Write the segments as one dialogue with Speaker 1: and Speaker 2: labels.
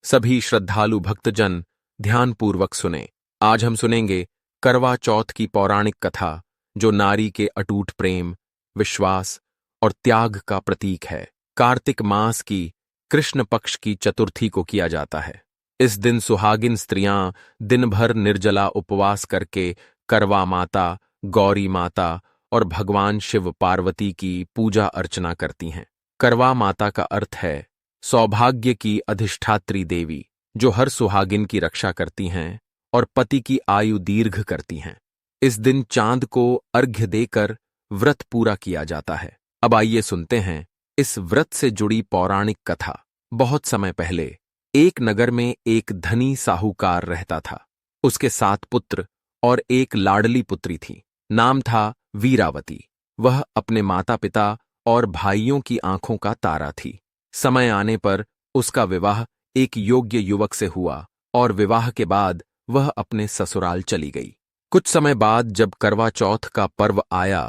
Speaker 1: सभी श्रद्धालु भक्तजन ध्यानपूर्वक सुने। आज हम सुनेंगे करवा चौथ की पौराणिक कथा, जो नारी के अटूट प्रेम, विश्वास और त्याग का प्रतीक है। कार्तिक मास की कृष्ण पक्ष की चतुर्थी को किया जाता है। इस दिन सुहागिन स्त्रियां दिन भर निर्जला उपवास करके करवा माता, गौरी माता और भगवान शिव पार्वती की पूजा अर्चना करती हैं। करवा माता का अर्थ है सौभाग्य की अधिष्ठात्री देवी, जो हर सुहागिन की रक्षा करती हैं और पति की आयु दीर्घ करती हैं। इस दिन चांद को अर्घ्य देकर व्रत पूरा किया जाता है। अब आइए सुनते हैं इस व्रत से जुड़ी पौराणिक कथा। बहुत समय पहले एक नगर में एक धनी साहूकार रहता था। उसके 7 पुत्र और एक लाडली पुत्री थी। नाम था वीरावती। वह अपने माता पिता और भाइयों की आंखों का तारा थी। समय आने पर उसका विवाह एक योग्य युवक से हुआ और विवाह के बाद वह अपने ससुराल चली गई। कुछ समय बाद जब करवा चौथ का पर्व आया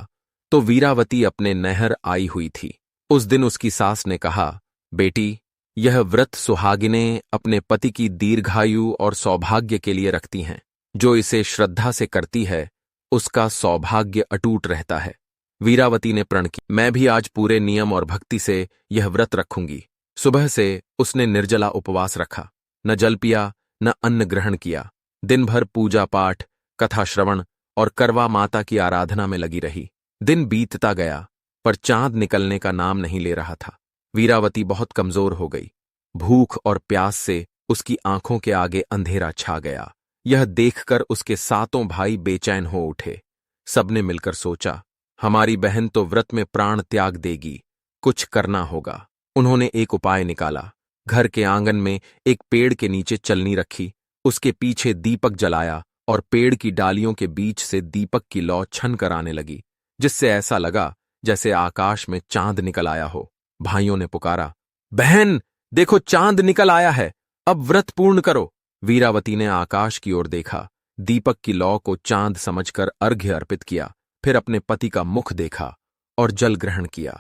Speaker 1: तो वीरावती अपने नैहर आई हुई थी। उस दिन उसकी सास ने कहा, बेटी, यह व्रत सुहागिनें अपने पति की दीर्घायु और सौभाग्य के लिए रखती हैं। जो इसे श्रद्धा से करती है उसका सौभाग्य अटूट रहता है। वीरावती ने प्रण किया, मैं भी आज पूरे नियम और भक्ति से यह व्रत रखूंगी। सुबह से उसने निर्जला उपवास रखा, न जल पिया न अन्न ग्रहण किया। दिन भर पूजा पाठ, कथा श्रवण और करवा माता की आराधना में लगी रही। दिन बीतता गया पर चांद निकलने का नाम नहीं ले रहा था। वीरावती बहुत कमजोर हो गई। भूख और प्यास से उसकी आंखों के आगे अंधेरा छा गया। यह देखकर उसके 7 भाई बेचैन हो उठे। सबने मिलकर सोचा, हमारी बहन तो व्रत में प्राण त्याग देगी, कुछ करना होगा। उन्होंने एक उपाय निकाला। घर के आंगन में एक पेड़ के नीचे चलनी रखी, उसके पीछे दीपक जलाया और पेड़ की डालियों के बीच से दीपक की लौ छन कर आने लगी, जिससे ऐसा लगा जैसे आकाश में चांद निकल आया हो। भाइयों ने पुकारा, बहन देखो, चांद निकल आया है, अब व्रत पूर्ण करो। वीरावती ने आकाश की ओर देखा, दीपक की लौ को चांद समझकर अर्घ्य अर्पित किया। फिर अपने पति का मुख देखा और जल ग्रहण किया।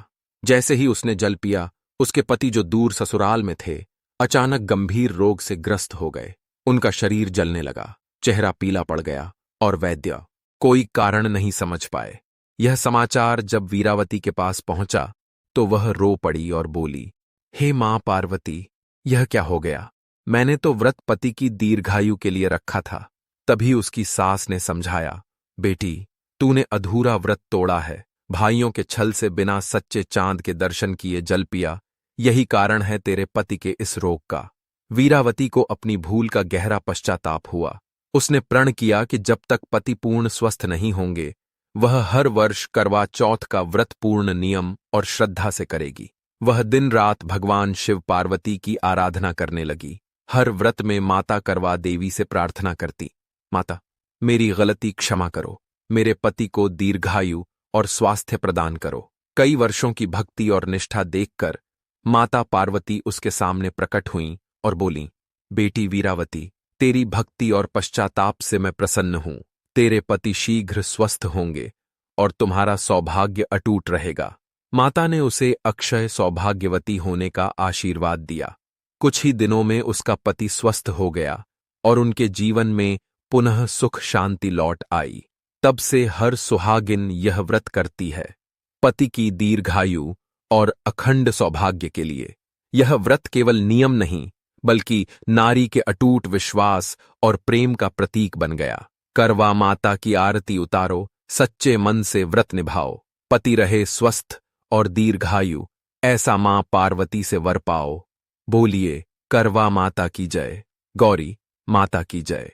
Speaker 1: जैसे ही उसने जल पिया, उसके पति जो दूर ससुराल में थे, अचानक गंभीर रोग से ग्रस्त हो गए। उनका शरीर जलने लगा, चेहरा पीला पड़ गया और वैद्य कोई कारण नहीं समझ पाए। यह समाचार जब वीरावती के पास पहुंचा तो वह रो पड़ी और बोली, हे मां पार्वती, यह क्या हो गया? मैंने तो व्रत पति की दीर्घायु के लिए रखा था। तभी उसकी सास ने समझाया, बेटी, तूने अधूरा व्रत तोड़ा है। भाइयों के छल से बिना सच्चे चांद के दर्शन किए जल पिया, यही कारण है तेरे पति के इस रोग का। वीरावती को अपनी भूल का गहरा पश्चाताप हुआ। उसने प्रण किया कि जब तक पति पूर्ण स्वस्थ नहीं होंगे, वह हर वर्ष करवा चौथ का व्रत पूर्ण नियम और श्रद्धा से करेगी। वह दिन रात भगवान शिव पार्वती की आराधना करने लगी। हर व्रत में माता करवा देवी से प्रार्थना करती, माता, मेरी गलती क्षमा करो, मेरे पति को दीर्घायु और स्वास्थ्य प्रदान करो। कई वर्षों की भक्ति और निष्ठा देखकर माता पार्वती उसके सामने प्रकट हुईं और बोलीं, बेटी वीरावती, तेरी भक्ति और पश्चाताप से मैं प्रसन्न हूं। तेरे पति शीघ्र स्वस्थ होंगे और तुम्हारा सौभाग्य अटूट रहेगा। माता ने उसे अक्षय सौभाग्यवती होने का आशीर्वाद दिया। कुछ ही दिनों में उसका पति स्वस्थ हो गया और उनके जीवन में पुनः सुख शांति लौट आई। तब से हर सुहागिन यह व्रत करती है, पति की दीर्घायु और अखंड सौभाग्य के लिए। यह व्रत केवल नियम नहीं, बल्कि नारी के अटूट विश्वास और प्रेम का प्रतीक बन गया। करवा माता की आरती उतारो, सच्चे मन से व्रत निभाओ, पति रहे स्वस्थ और दीर्घायु, ऐसा मां पार्वती से वर पाओ। बोलिए करवा माता की जय, गौरी माता की जय।